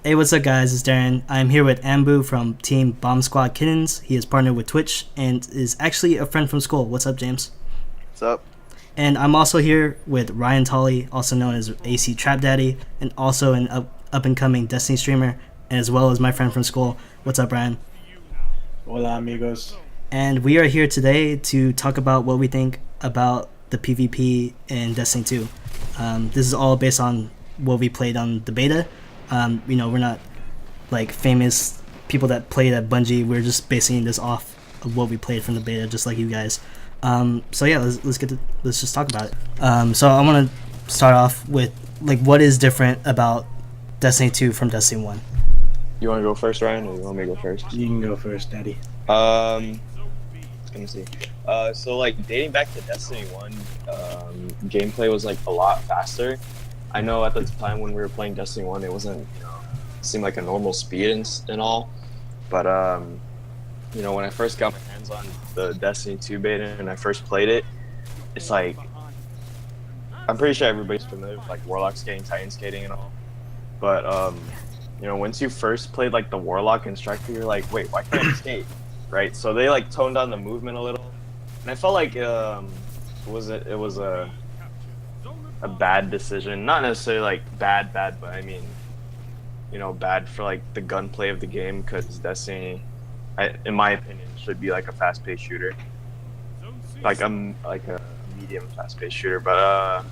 Hey, what's up, guys? It's Darren. I'm here with Anbu from Team Bomb Squad Kittens. He is partnered with Twitch and is actually a friend from school. What's up, James? What's up? And I'm also here with Ryan Tully, also known as ACTRVPDADDY, and also an up and coming Destiny streamer, as well as my friend from school. What's up, Ryan? Hola, amigos. And we are here today to talk about what we think about the PvP in Destiny 2. This is all based on what we played on the beta. We're not like famous people that played at Bungie. We're just basing this off of what we played from the beta, just like you guys. So yeah, let's just talk about it. So I want to start off with like what is different about Destiny 2 from Destiny 1. You want to go first, Ryan, or you want me to go first? You can go first, Daddy. Let me see. So like dating back to Destiny 1, gameplay was like a lot faster. I know at the time when we were playing Destiny 1, it wasn't, it seemed like a normal speed and all. But, when I first got my hands on the Destiny 2 beta and I first played it, it's like, I'm pretty sure everybody's familiar with like Warlock skating, Titan skating and all. But, once you first played like the Warlock and Striker, you're like, wait, why can't I skate? Right? So they like toned down the movement a little. And I felt like it was a bad decision. Not necessarily like bad, but I mean, bad for like the gunplay of the game, because Destiny, in my opinion, should be like a fast-paced shooter, like a medium fast-paced shooter. But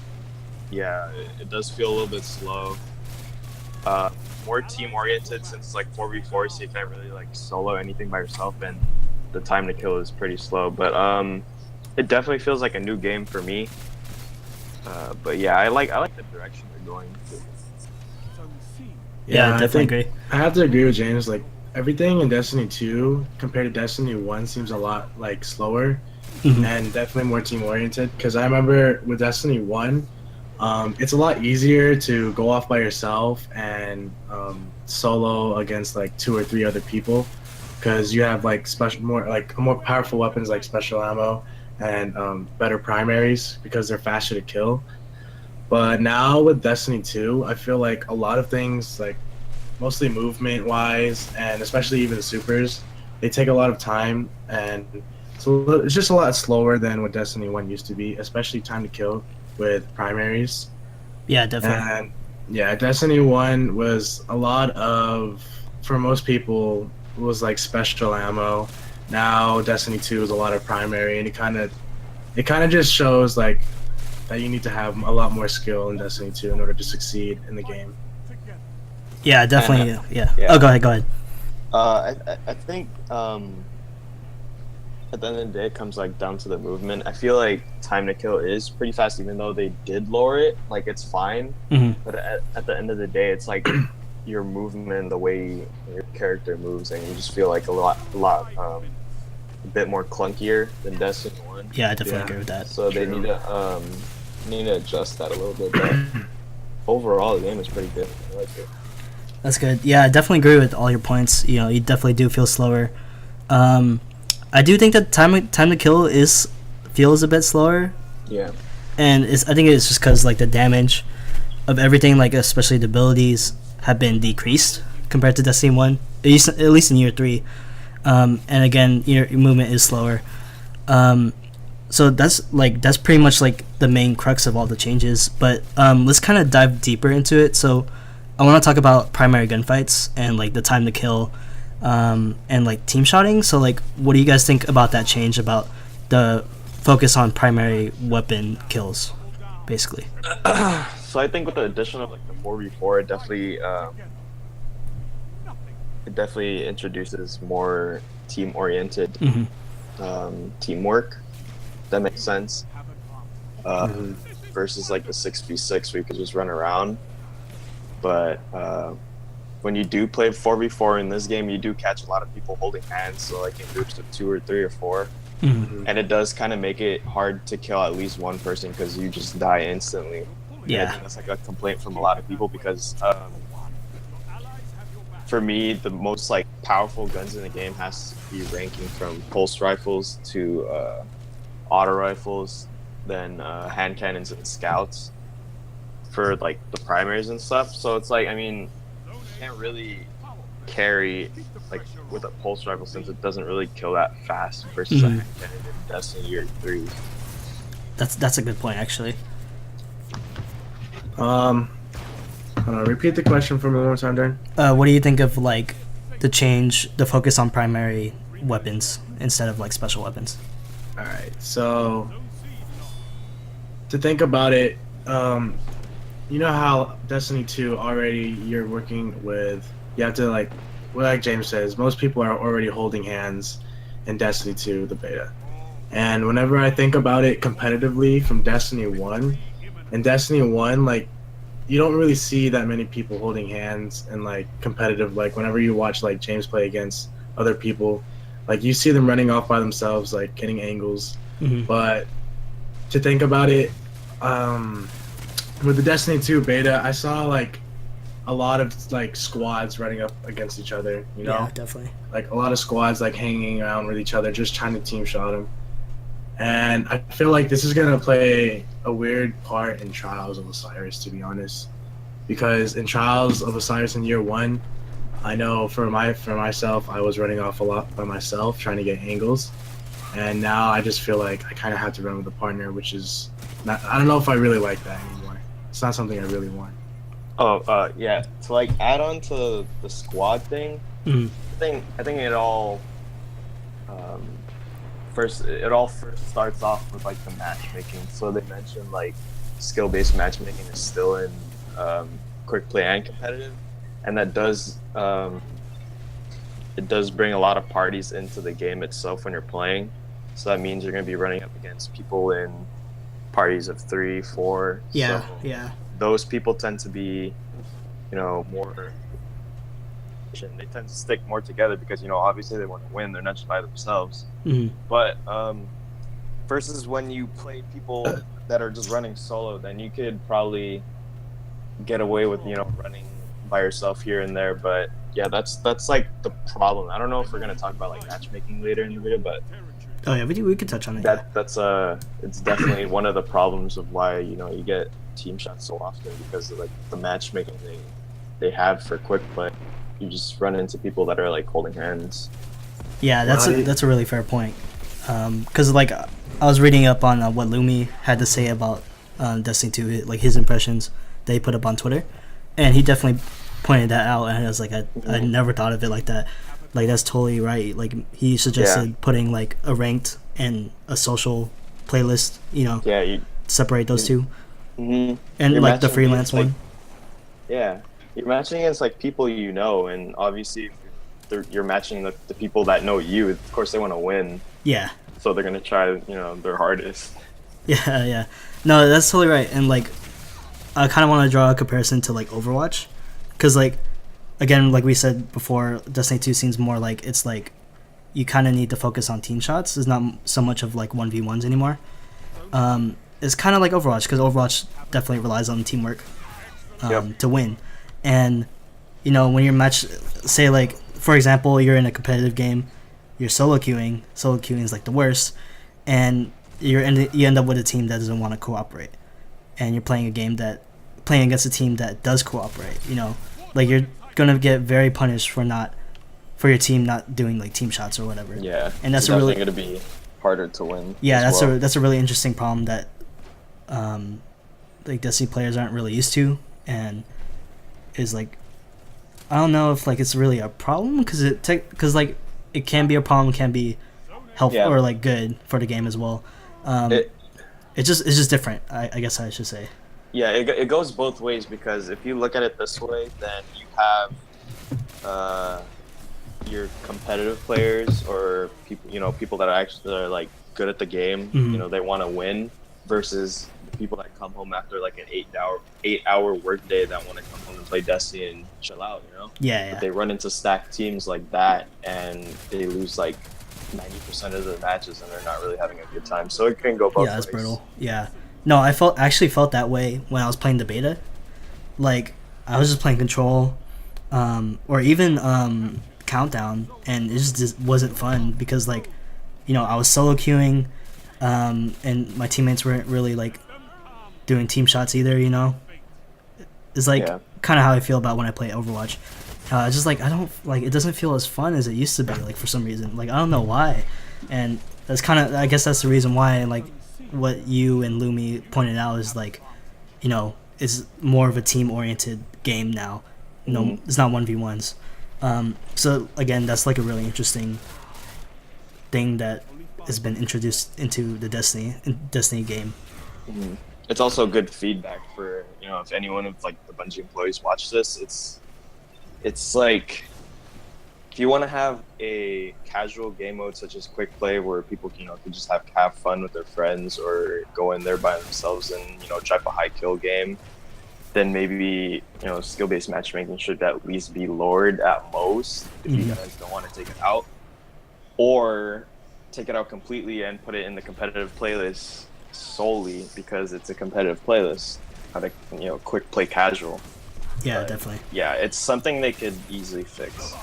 yeah, it does feel a little bit slow. More team-oriented, since it's like 4v4, so you can't really like solo anything by yourself, and the time to kill is pretty slow. But it definitely feels like a new game for me. But yeah, I like the direction they're going to. Yeah, I definitely agree. I have to agree with James. Like everything in Destiny 2 compared to Destiny 1 seems a lot like slower and definitely more team oriented. Because I remember with Destiny 1, it's a lot easier to go off by yourself and solo against like 2 or 3 other people, because you have like more powerful weapons like special ammo and better primaries because they're faster to kill. But now with Destiny 2, I feel like a lot of things, like mostly movement wise and especially even supers, they take a lot of time, and so it's just a lot slower than what Destiny 1 used to be, especially time to kill with primaries. Yeah, definitely. And yeah, Destiny 1 was a lot of, for most people, was like special ammo. Now Destiny 2 is a lot of primary, and it kind of just shows like that you need to have a lot more skill in Destiny 2 in order to succeed in the game. Yeah, definitely. Yeah. Yeah. Oh, go ahead. I think at the end of the day, it comes like down to the movement. I feel like time to kill is pretty fast, even though they did lower it. Like it's fine, but at the end of the day, it's like your movement, the way your character moves, and you just feel like a bit more clunkier than Destiny 1. Yeah, I definitely agree with that. So they need to adjust that a little bit. But overall, the game is pretty good. I like it. That's good. Yeah, I definitely agree with all your points. You definitely do feel slower. I do think that time to kill feels a bit slower, Yeah. and I think it's just because like the damage of everything, like especially the abilities, have been decreased compared to Destiny 1, at least in year 3. And again, your movement is slower. So that's pretty much like the main crux of all the changes. But let's kind of dive deeper into it. So I want to talk about primary gunfights and like the time to kill, and like team shotting. So like, what do you guys think about that change, about the focus on primary weapon kills, basically? So I think with the addition of like the 4v4, it definitely introduces more team-oriented teamwork. That makes sense. Versus like the 6v6 where you could just run around. But when you do play 4v4 in this game, you do catch a lot of people holding hands, so like in groups of 2 or 3 or 4. And it does kind of make it hard to kill at least one person because you just die instantly. Yeah. I think that's like a complaint from a lot of people, because for me, the most like powerful guns in the game has to be ranking from pulse rifles to auto rifles, then hand cannons and scouts for like the primaries and stuff. So it's like, I mean, can't really carry like with a pulse rifle since it doesn't really kill that fast versus a hand cannon in Destiny Year 3. That's a good point, actually. Repeat the question for me one more time, Darren. What do you think of like the focus on primary weapons instead of like special weapons? All right, so to think about it, you know how Destiny 2 already you're working with, you have to like James says, most people are already holding hands in Destiny 2, the beta. And whenever I think about it competitively from Destiny 1, in Destiny 1, like, you don't really see that many people holding hands and like competitive, like whenever you watch like James play against other people, like you see them running off by themselves, like getting angles. But to think about it, with the Destiny 2 beta, I saw like a lot of like squads running up against each other, you know? Yeah, definitely. Like a lot of squads like hanging around with each other, just trying to team shot them. And I feel like this is gonna play a weird part in Trials of Osiris, to be honest, because in Trials of Osiris in Year 1, I know for myself, I was running off a lot by myself, trying to get angles, and now I just feel like I kind of have to run with a partner, which is not. I don't know if I really like that anymore. It's not something I really want. Oh, yeah. To like add on to the squad thing, I think it all first starts off with like the matchmaking. So they mentioned like skill-based matchmaking is still in quick play and competitive, and that does it does bring a lot of parties into the game itself when you're playing. So that means you're going to be running up against people in parties of 3, 4. Yeah, so yeah. Those people tend to be, more. They tend to stick more together because obviously they want to win. They're not just by themselves. But versus when you play people that are just running solo, then you could probably get away with running by yourself here and there. But yeah, that's like the problem. I don't know if we're gonna talk about like matchmaking later in the video, but oh yeah, we could touch on it. That's it's definitely one of the problems of why you get team shots so often, because of like the matchmaking they have for quick play. You just run into people that are like holding hands. Yeah, that's a really fair point. Because like I was reading up on what Lumi had to say about Destiny 2, like his impressions that he put up on Twitter, and he definitely pointed that out. And I was like, I never thought of it like that. Like that's totally right. Like he suggested putting like a ranked and a social playlist. Separate those two, and like the freelance one. Yeah. You're matching against like people and obviously you're matching the people that know you. Of course, they want to win. Yeah. So they're gonna try, their hardest. Yeah, yeah. No, that's totally right. And like, I kind of want to draw a comparison to like Overwatch, because like, again, like we said before, Destiny 2 seems more like it's like you kind of need to focus on team shots. It's not so much of like 1v1s anymore. It's kind of like Overwatch, because Overwatch definitely relies on teamwork to win. And when you're say like for example, you're in a competitive game, you're solo queuing is like the worst, and you end up with a team that doesn't want to cooperate, and you're playing against a team that does cooperate. Like you're gonna get very punished for your team not doing like team shots or whatever. Yeah, and that's really gonna be harder to win. Yeah, that's a really interesting problem that like Destiny players aren't really used to, and is like, I don't know if like it's really a problem, because like it can be a problem, can be helpful or like good for the game as well. It's just different, I guess I should say. Yeah, it goes both ways, because if you look at it this way, then you have your competitive players, or people that are like good at the game. They want to win, versus people that come home after like an 8-hour work day that want to come home and play Destiny and chill out. Yeah. But they run into stacked teams like that, and they lose like 90% of their matches, and they're not really having a good time. So it can go both ways. Yeah, that's brutal. Yeah. No, I actually felt that way when I was playing the beta. Like I was just playing Control, or even Countdown, and it just wasn't fun, because like I was solo queuing, and my teammates weren't really like doing team shots either. It's like kind of how I feel about when I play Overwatch. It's just like I don't like it doesn't feel as fun as it used to be, like for some reason. Like I don't know why. And that's kind of I guess that's the reason why, like what you and Lumi pointed out is like, you know, it's more of a team oriented game now. No, it's not 1v1s. So again, that's like a really interesting thing that has been introduced into the Destiny game. It's also good feedback for, you know, if anyone of like the Bungie employees watch this, it's like if you want to have a casual game mode such as quick play where people can just have fun with their friends or go in there by themselves and, you know, try a high kill game, then maybe, you know, skill-based matchmaking should at least be lowered at most if you guys don't want to take it out, or take it out completely and put it in the competitive playlist solely because it's a competitive playlist, not a, you know, quick play casual. Yeah, definitely. Yeah, it's something they could easily fix.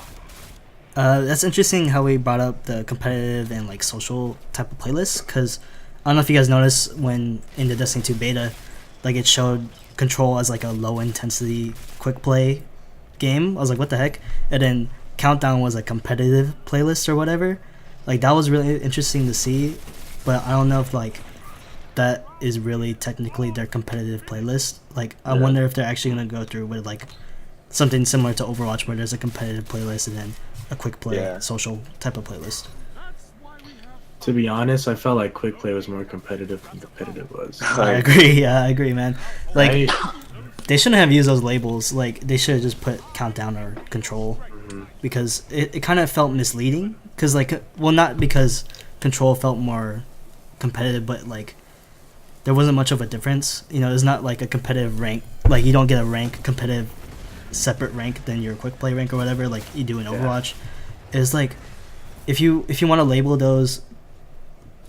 That's interesting how we brought up the competitive and like social type of playlists, because I don't know if you guys noticed when in the Destiny 2 beta, like it showed Control as like a low intensity quick play game. I was like, what the heck? And then Countdown was a competitive playlist or whatever. Like that was really interesting to see, but I don't know if like that is really technically their competitive playlist. Like I wonder if they're actually gonna go through with like something similar to Overwatch where there's a competitive playlist and then a quick play social type of playlist. To be honest, I felt like quick play was more competitive than competitive was. I agree. Yeah, I agree, man. Like they shouldn't have used those labels. Like they should have just put Countdown or Control, because it kind of felt misleading. Because like, well, not because Control felt more competitive, but like there wasn't much of a difference. You know, it's not like a competitive rank. Like you don't get a rank competitive separate rank than your quick play rank or whatever like you do in Overwatch. It's like if you want to label those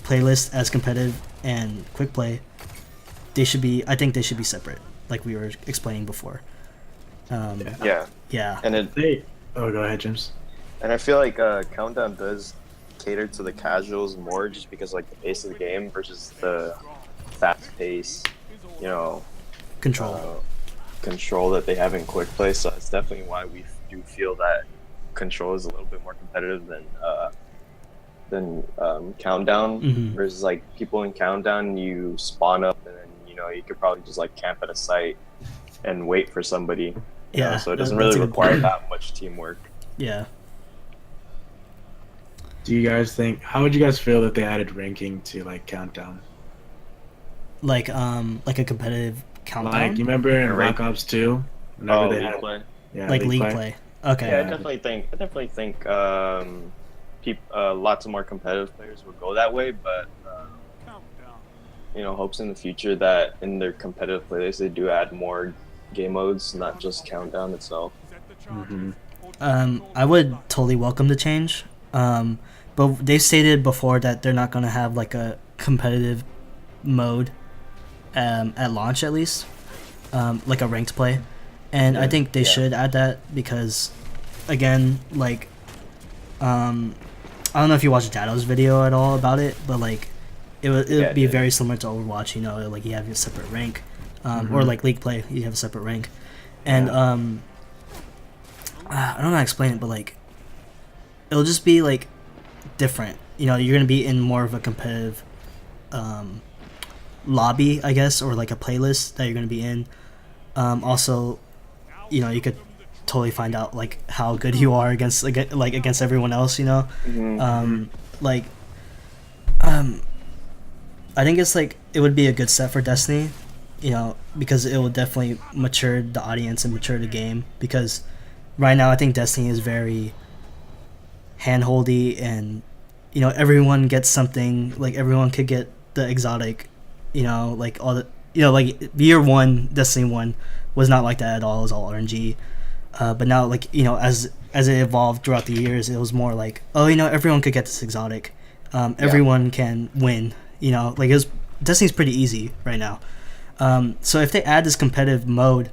playlists as competitive and quick play, I think they should be separate, like we were explaining before. Yeah. And go ahead, James. And I feel like Countdown does cater to the casuals more, just because like the pace of the game versus the fast pace, you know, control that they have in quick play. So it's definitely why we do feel that Control is a little bit more competitive than Countdown. Versus like people in Countdown, you spawn up and then, you know, you could probably just like camp at a site and wait for somebody. You know, so it doesn't really require that much teamwork. Yeah. Do you guys think? How would you guys feel that they added ranking to like Countdown? Like a competitive Countdown. Like you remember in Black Ops 2? Oh, they had play. Yeah, like League play. Okay. Yeah, I definitely think lots of more competitive players would go that way, but you know, hopes in the future that in their competitive playlist they do add more game modes, not just Countdown itself. I would totally welcome the change, but they stated before that they're not gonna have like a competitive mode at launch, at least, like a ranked play, and I think they should add that because, again, like, I don't know if you watched Dado's video at all about it, but like, it would be very similar to Overwatch. You know, like you have your separate rank, or like League play, you have a separate rank, and I don't know how to explain it, but like, it'll just be like different. You know, you're gonna be in more of a competitive lobby, I guess, or like a playlist that you're gonna be in. Also, you know, you could totally find out like how good you are against everyone else. You know, I think it's like it would be a good set for Destiny, you know, because it will definitely mature the audience and mature the game. Because right now, I think Destiny is very handholdy, and you know, everyone gets something. Like everyone could get the exotic, you know, like all the, you know, like year one, Destiny 1 was not like that at all. It was all RNG. But now, like, you know, as it evolved throughout the years, it was more like, oh, you know, everyone could get this exotic. Everyone can win. You know, like Destiny's pretty easy right now. So if they add this competitive mode,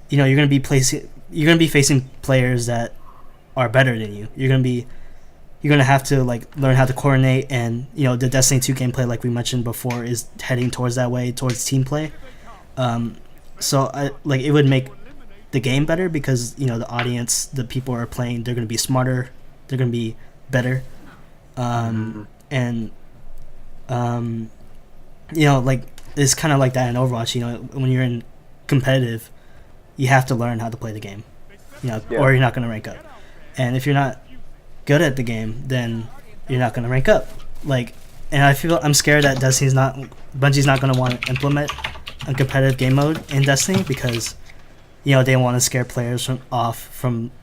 you know, you're gonna be facing players that are better than you. You're gonna have to like learn how to coordinate, and you know, the Destiny 2 gameplay, like we mentioned before, is heading towards that way, towards team play. So it would make the game better because the audience, the people who are playing, they're gonna be smarter, they're gonna be better, and like it's kind of like that in Overwatch. When you're in competitive, you have to learn how to play the game, or you're not gonna rank up. And if you're not good at the game, then you're not gonna rank up. And I'm scared that Bungie's not gonna want to implement a competitive game mode in Destiny because they want to scare players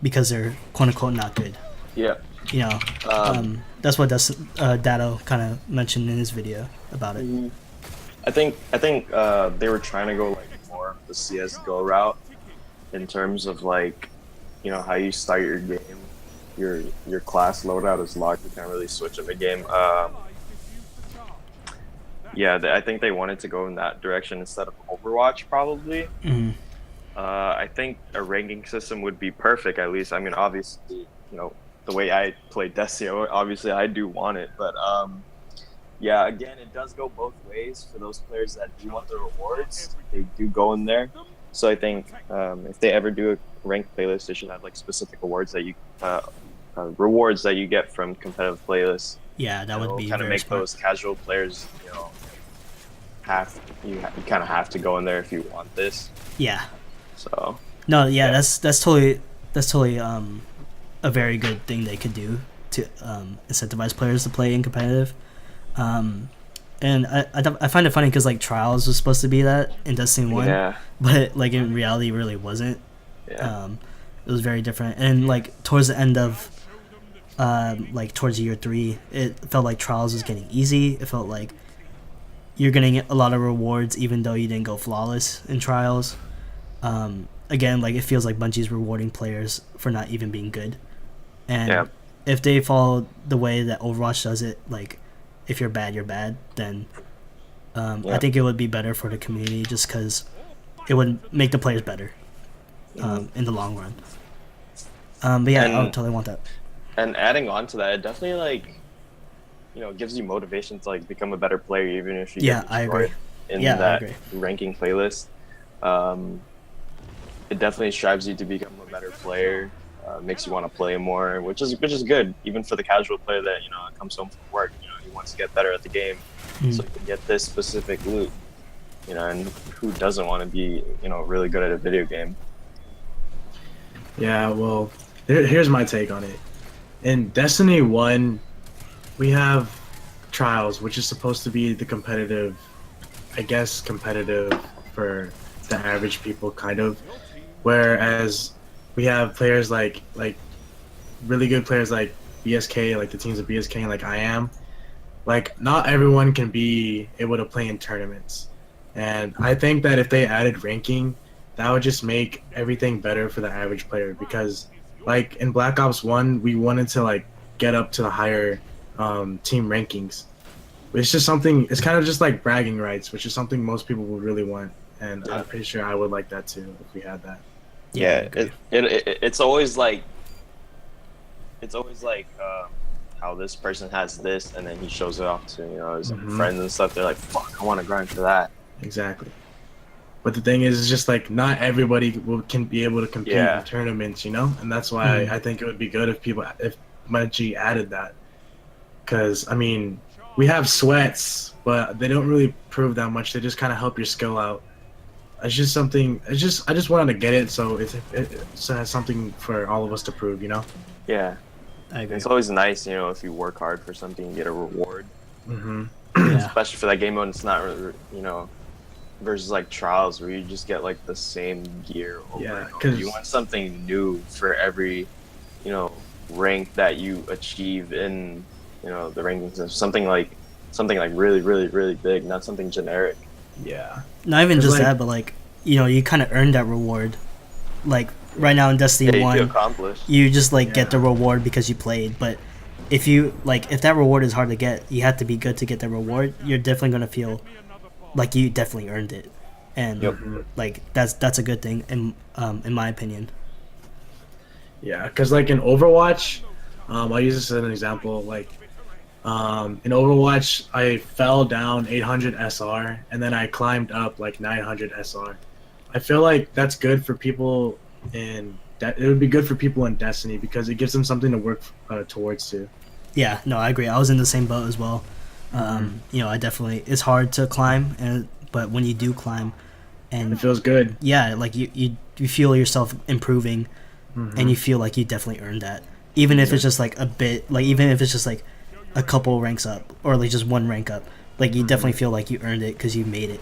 because they're quote unquote not good. Yeah. That's what Dado kind of mentioned in his video about it. I think they were trying to go more the CS:GO route in terms of how you start your game. Your class loadout is locked. You can't really switch in the game. I think they wanted to go in that direction instead of Overwatch, probably. I think a ranking system would be perfect, at least. I mean, obviously, the way I play Destiny, obviously I do want it. But, again, it does go both ways. For those players that do want the rewards, they do go in there. So I think if they ever do a ranked playlist, they should have, specific awards that you get from competitive playlists. Yeah, that would be kind of make smart. Those casual players, you kind of have to go in there if you want this. Yeah. So. No, yeah, that's totally a very good thing they could do to incentivize players to play in competitive. And I find it funny because Trials was supposed to be that in Destiny 1, but in reality it really wasn't. Yeah. It was very different, and towards the end of towards year 3, it felt like Trials was getting easy. It felt like you're getting a lot of rewards even though you didn't go flawless in Trials. Again, it feels like Bungie's rewarding players for not even being good, and if they follow the way that Overwatch does it, if you're bad, you're bad, then I think it would be better for the community just because it would make the players better in the long run. But yeah, I would totally want that. And adding on to that, it definitely gives you motivation to become a better player even if you get destroyed in that ranking playlist. It definitely strives you to become a better player. Makes you want to play more, which is good, even for the casual player that comes home from work. He wants to get better at the game, so he can get this specific loot. And who doesn't want to be really good at a video game? Yeah, well, here's my take on it. In Destiny 1, we have Trials, which is supposed to be the competitive for the average people, kind of. Whereas we have players like really good players like BSK, the teams of BSK, and I am. Not everyone can be able to play in tournaments. And I think that if they added ranking, that would just make everything better for the average player because in Black Ops 1, we wanted to get up to the higher team rankings. It's just something, it's kind of just bragging rights, which is something most people would really want. And I'm pretty sure I would like that too if we had that. Yeah, it's always how this person has this, and then he shows it off to his friends and stuff. They're like, "Fuck, I want to grind for that." Exactly. But the thing is, it's just not everybody can be able to compete in tournaments, and that's why I think it would be good if Bungie added that. Because I mean, we have sweats, but they don't really prove that much. They just kind of help your skill out. It's just something. I just wanted to get it, so it has something for all of us to prove, Yeah, I agree. It's always nice, if you work hard for something, you get a reward. Especially for that game mode. It's not, versus Trials where you just get the same gear over and over. You want something new for every, rank that you achieve in, the rankings. Something really, really, really big, not something generic. Yeah. Not even just that, but you kind of earned that reward. Right now in Destiny 1, you just get the reward because you played. But if you if that reward is hard to get, you have to be good to get the reward. You're definitely gonna feel like you definitely earned it, and that's a good thing in my opinion. Yeah, because in Overwatch, I'll use this as an example. In Overwatch, I fell down 800 SR, and then I climbed up 900 SR. I feel like that's good for people and that it would be good for people in Destiny because it gives them something to work towards too. Yeah, no, I agree. I was in the same boat as well. You know, I definitely it's hard to climb, but when you do climb, and It feels good. yeah, like you feel yourself improving, and you feel like you definitely earned that, even if it's just like a bit, like even if it's just like a couple ranks up or like just one rank up, like you definitely feel like you earned it because you made it.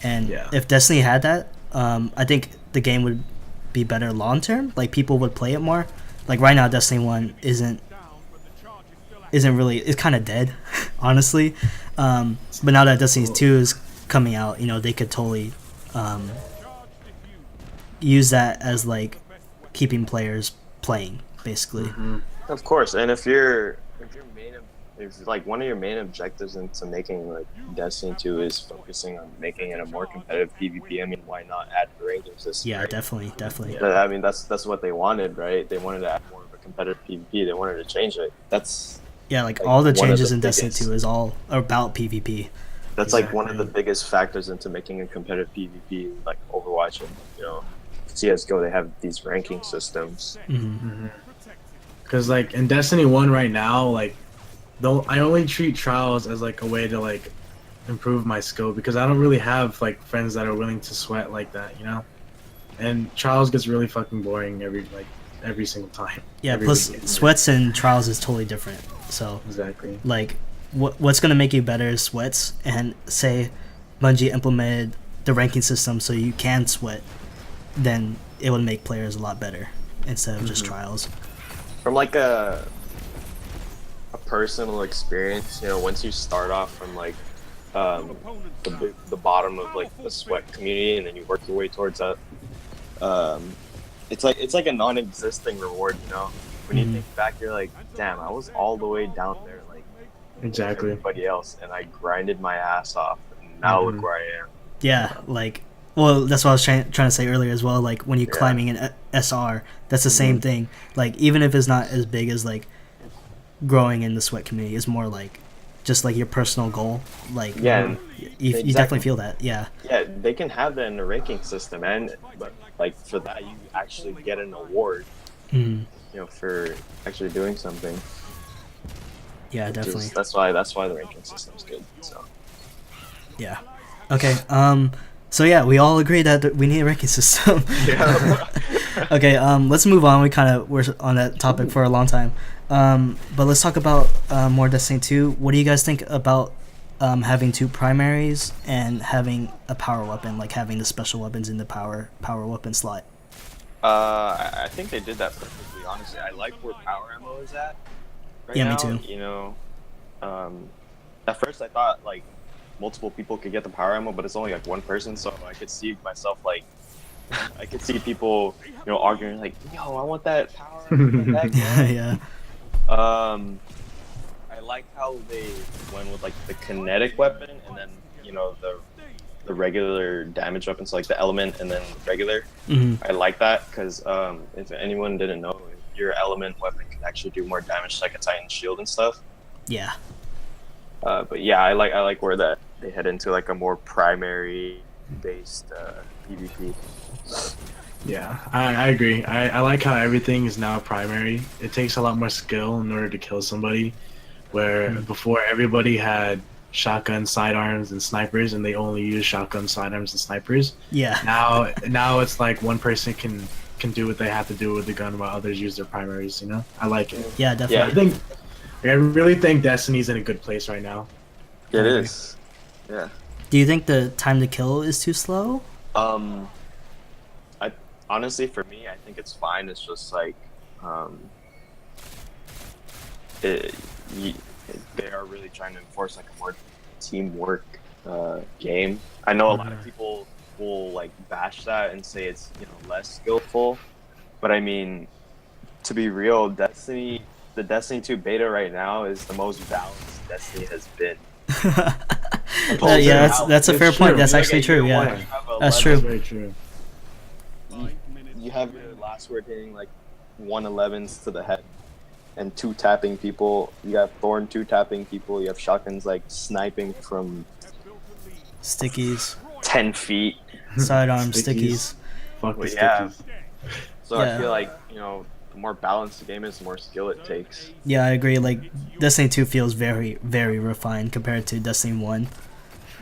And Yeah. if Destiny had that, I think the game would be better long term. Like people would play it more. Like right now, Destiny 1 isn't really, it's kind of dead, honestly. But now that Destiny 2 is coming out, you know, they could totally use that as like keeping players playing, basically. Of course, and if your main if like one of your main objectives into making like Destiny 2 is focusing on making it a more competitive PvP, I mean, why not add the ranking system? Yeah, right? definitely. But, I mean, that's what they wanted, right? They wanted to add more of a competitive PvP. They wanted to change it. That's Yeah, like like, all the one of changes the in Destiny biggest- 2 is all about PvP. like one of the Exactly. biggest factors into making a competitive PvP, like Overwatch and CS:GO. They have these ranking systems. Because like in Destiny 1 right now, like though I only treat trials as like a way to like improve my skill because I don't really have like friends that are willing to sweat like that, you know. And trials gets really fucking boring every single time. Yeah, Every plus weekend. sweats and trials is totally different. So Exactly. like what's gonna make you better is sweats, and say Bungie implemented the ranking system so you can sweat, then it would make players a lot better instead of just trials. From like a personal experience, once you start off from like the bottom of like the sweat community and then you work your way towards that, it's like a non-existing reward, when you think back, you're like, damn, I was all the way down there like Exactly. everybody else, and I grinded my ass off, and now look where I am. Yeah, like, well, that's what I was trying to say earlier as well. Like when you're climbing an SR, that's the same thing. Like even if it's not as big as like growing in the sweat community, it's more like just like your personal goal. Like Yeah, you definitely feel that. Yeah. Yeah, they can have that in the ranking system, but like for that you actually get an award, for actually doing something. Yeah, definitely. That's why the ranking system's good. So. Yeah. Okay. So yeah, we all agree that we need a ranking system. Yeah. Okay. Let's move on. We were on that topic for a long time. But let's talk about more Destiny 2. What do you guys think about having two primaries and having a power weapon, like having the special weapons in the power weapon slot? I think they did that perfectly. Honestly, I like where power ammo is at. Right Yeah, now, me too. At first I thought like multiple people could get the power ammo, but it's only like one person, so I could see myself like I could see people, arguing like, "Yo, I want that power ammo." Yeah. I like how they went with like the kinetic weapon and then the regular damage weapon, so like the element and then regular. I like that because if anyone didn't know, your element weapon can actually do more damage to like a Titan shield and stuff. Yeah. But yeah, I like where that they head into like a more primary based PvP. Yeah, I agree. I like how everything is now primary. It takes a lot more skill in order to kill somebody, where before everybody had shotgun, sidearms, and snipers, and they only use shotgun, sidearms, and snipers. Yeah. Now it's like one person can do what they have to do with the gun while others use their primaries. I like it. Yeah, definitely. I really think Destiny's in a good place right now. It is. Yeah. Do you think the time to kill is too slow? I honestly, for me, I think it's fine. It's just like, they are really trying to enforce like a more teamwork game. I know a lot of people will like bash that and say it's less skillful, but I mean, to be real, the Destiny 2 beta right now is the most balanced Destiny has been. Yeah, that's a fair point. That's Look actually at true. year Yeah, one, you have that's 11. true. That's very true. You have your last word hitting like 111s to the head and 2 tapping people. You have Thorn 2 tapping people. You have shotguns like sniping from Stickies, 10 feet. sidearm stickies. Fuck the Yeah. stickies. So Yeah. I feel like, the more balanced the game is, the more skill it takes. Yeah, I agree. Like Destiny 2 feels very, very refined compared to Destiny 1.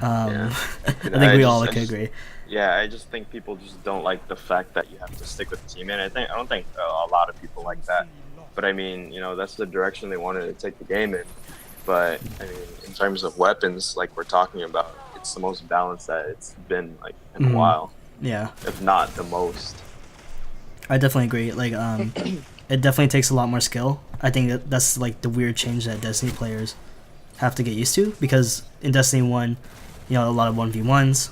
Yeah. I think we all I can agree. Yeah, I just think people just don't like the fact that you have to stick with the team, and I don't think a lot of people like that. But I mean, that's the direction they wanted to take the game in. But I mean, in terms of weapons, like we're talking about, it's the most balanced that it's been like in a while, Yeah, if not the most. I definitely agree. Like, it definitely takes a lot more skill. I think that's like the weird change that Destiny players have to get used to, because in Destiny 1, a lot of 1v1s,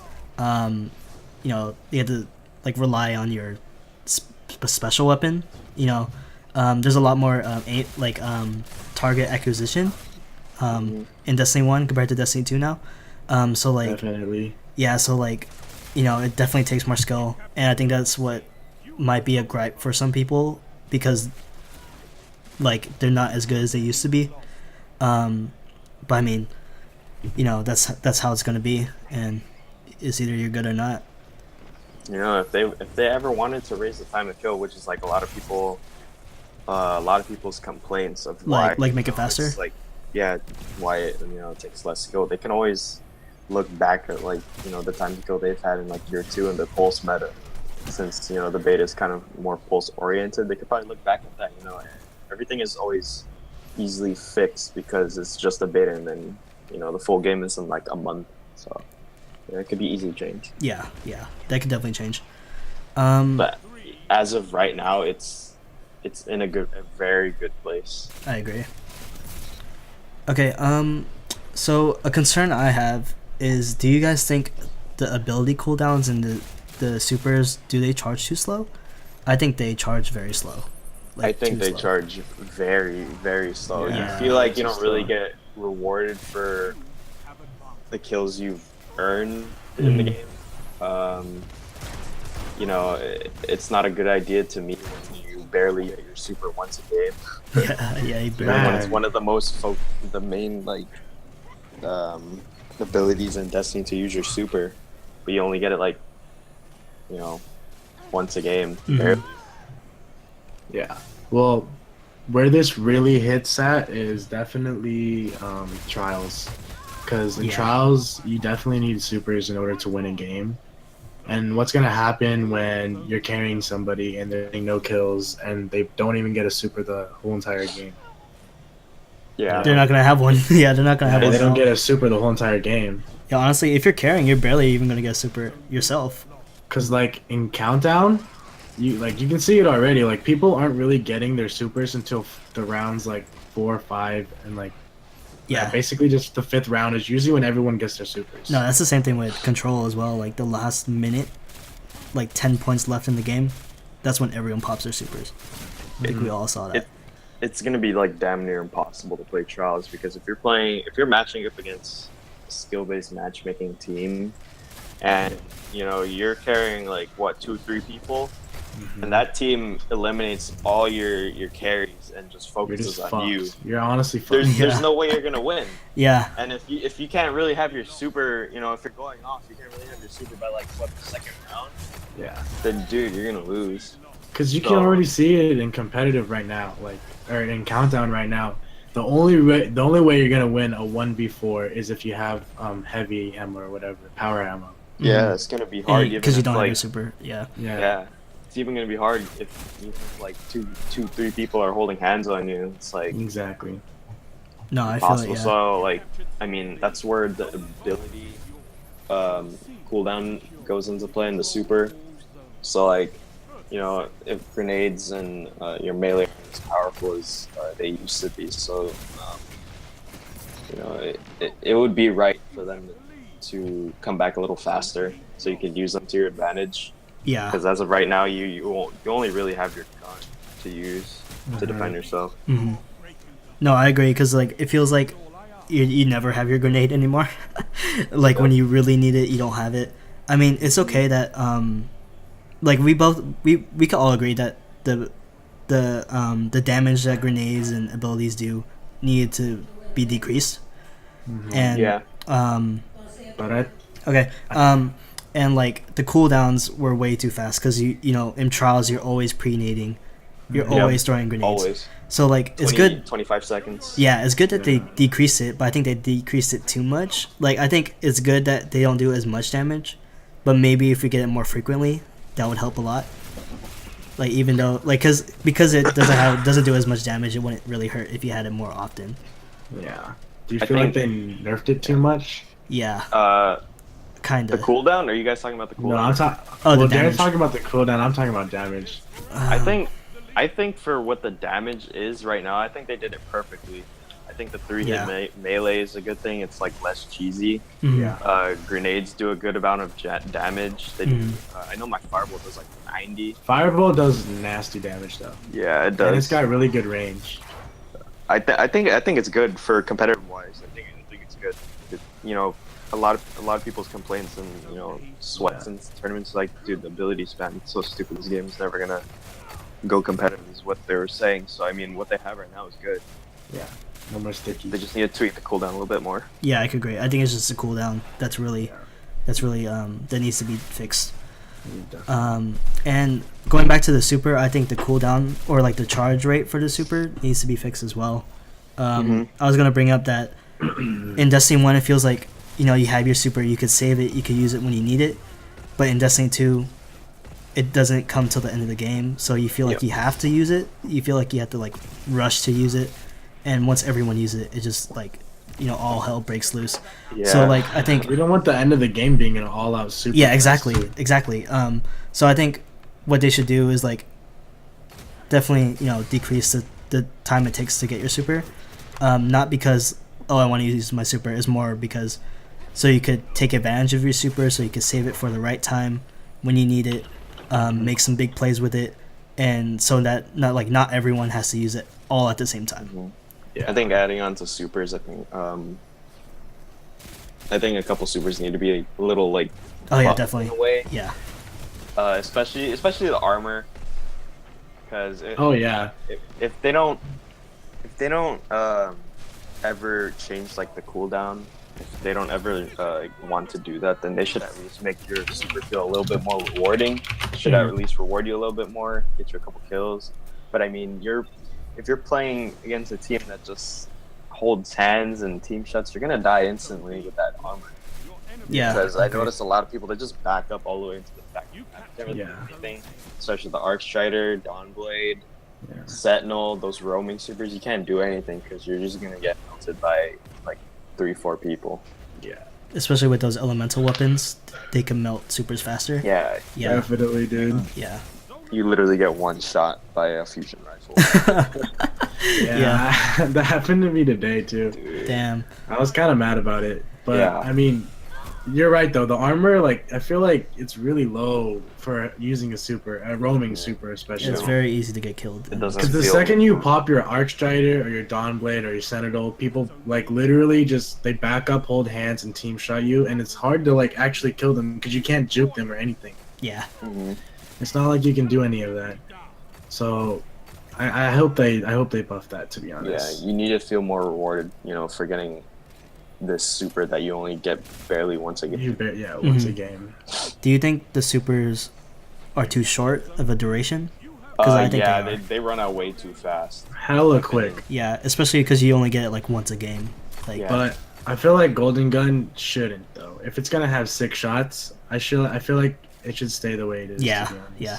you have to like rely on your special weapon. There's a lot more target acquisition in Destiny 1 compared to Destiny 2 now. So like Definitely. yeah, so like it definitely takes more skill, and I think that's what might be a gripe for some people, because like they're not as good as they used to be. But I mean, that's how it's gonna be, and it's either you're good or not. If they ever wanted to raise the time to kill, which is like a lot of people's complaints of why, Like make it faster. it's like, yeah, why it takes less skill. They can always look back at like the time to kill they've had in like year 2 and the pulse meta, since the beta is kind of more pulse oriented. They could probably look back at that. Everything is always easily fixed because it's just a beta, and then the full game is in like a month, so it could be easy change. Yeah, that could definitely change. But as of right now, it's in a very good place. I agree. Okay, so a concern I have is, do you guys think the ability cooldowns and the supers, do they charge too slow? I think they charge very slow. I think they slow. charge very, very slow. Yeah, you feel like you don't really get rewarded for the kills you've earned in the game. It's not a good idea to me when you barely get your super once a game. Yeah, you barely. When it's one of the the main abilities in Destiny to use your super, but you only get it like once a game. Barely. Yeah. Well, where this really hits at is definitely trials, because in trials you definitely need supers in order to win a game. And what's gonna happen when you're carrying somebody and they're getting no kills and they don't even get a super the whole entire game? Yeah, they're not gonna have one. Yeah, they're not gonna have one. They don't get a super the whole entire game. Yeah, honestly, if you're carrying, you're barely even gonna get a super yourself. Cause like in Countdown, you can see it already. Like people aren't really getting their supers until the rounds like 4 or 5, and like basically just the 5th round is usually when everyone gets their supers. No, that's the same thing with Control as well. Like the last minute, like 10 points left in the game, that's when everyone pops their supers. I think we all saw that. It's gonna be like damn near impossible to play trials, because if you're matching up against a skill-based matchmaking team, and you're carrying like 2-3 people, and that team eliminates all your carries and just focuses on you. You're honestly fucked. There's no way you're gonna win. Yeah. And if you can't really have your super, if you're going off, you can't really have your super by like the second round. Yeah. Then dude, you're gonna lose. Because you can already see it in competitive right now, or in Countdown right now. The only way you're gonna win a 1v4 is if you have heavy ammo or whatever, power ammo. Yeah, it's gonna be hard because you don't have your super. Yeah. It's even gonna be hard if like 2-3 people are holding hands on you. It's like exactly. No, I impossible. feel it. Yeah. So like, I mean, that's where the ability cooldown goes into play in the super. So like, if grenades and your melee are as powerful as they used to be, so it would be right for them to come back a little faster, so you can use them to your advantage. Yeah. Because as of right now, you only really have your gun to use to defend yourself. Mm-hmm. No, I agree, because like it feels like you never have your grenade anymore. Like when you really need it, you don't have it. I mean, it's okay that like we can all agree that the damage that grenades and abilities do needed to be decreased. And But and like the cooldowns were way too fast because you know in trials you're always pre-nading, you're always throwing grenades. Always. So like it's good. 25 seconds. Yeah, it's good that they decreased it, but I think they decreased it too much. Like I think it's good that they don't do as much damage, but maybe if we get it more frequently, that would help a lot. Like even though like because it doesn't do as much damage, it wouldn't really hurt if you had it more often. Yeah. Do you feel like they nerfed it too much? Yeah. Kinda. The cooldown? Are you guys talking about the cooldown? No, I'm talking. Oh, well, the damage. Darren's talking about the cooldown. I'm talking about damage. I think for what the damage is right now, I think they did it perfectly. I think the 3-hit melee is a good thing. It's like less cheesy. Yeah. Grenades do a good amount of damage. They do, I know my fireball does like 90. Fireball does nasty damage though. Yeah, it does. And it's got really good range. I think it's good for competitive wise. I think it's good. You know, a lot of people's complaints and you know sweats in tournaments like, dude, the ability spam is so stupid. This game is never gonna go competitive. Is what they were saying. So I mean, what they have right now is good. Yeah. No more sticky. They just need to tweak the cooldown a little bit more. Yeah, I could agree. I think it's just a cooldown that's really that needs to be fixed. And going back to the super, I think the cooldown or like the charge rate for the super needs to be fixed as well. I was gonna bring up that in Destiny 1 it feels like you know you have your super, you could save it, you could use it when you need it, but in Destiny 2 it doesn't come till the end of the game, so you feel like you have to use it. You feel like you have to like rush to use it, and once everyone uses it, it just like you know all hell breaks loose. So like I think we don't want the end of the game being an all-out super. Yeah, exactly. So I think what they should do is like definitely you know decrease the time it takes to get your super. Not because I want to use my super, is more because so you could take advantage of your super, so you could save it for the right time when you need it, make some big plays with it, and so that not everyone has to use it all at the same time. Yeah, I think adding on to supers, I think a couple supers need to be a little like definitely in a way. Yeah. Especially the armor, because if they don't ever change like the cooldown, if they don't ever want to do that, then they should at least make your super feel a little bit more rewarding. Should at least reward you a little bit more, get you a couple kills. But I mean, if you're playing against a team that just holds hands and team shots, you're gonna die instantly with that armor. Yeah. Because I noticed a lot of people that just back up all the way into the back. Anything, especially the Arc Strider, Dawnblade, Sentinel, those roaming supers. You can't do anything because you're just gonna get melted by like 3-4 people. Yeah. Especially with those elemental weapons, they can melt supers faster. Yeah. Definitely, dude. Yeah. You literally get one shot by a fusion rifle. That happened to me today too. Dude. Damn. I was kind of mad about it, but I mean, you're right though. The armor, like, I feel like it's really low for using a super, a roaming super especially. It's very easy to get killed. It doesn't. Because the second you pop your Arc Strider or your Dawnblade or your Sentinel, people like literally just they back up, hold hands, and team shot you, and it's hard to like actually kill them because you can't juke them or anything. Yeah. It's not like you can do any of that. So I hope they buff that, to be honest. Yeah, you need to feel more rewarded, you know, for getting this super that you only get barely once a game. Once a game. Do you think the supers are too short of a duration? I think they run out way too fast. Hella quick. Yeah, especially because you only get it like once a game. Like, But I feel like Golden Gun shouldn't though. If it's gonna have 6 shots, I feel like it should stay the way it is. Yeah, to be honest. yeah.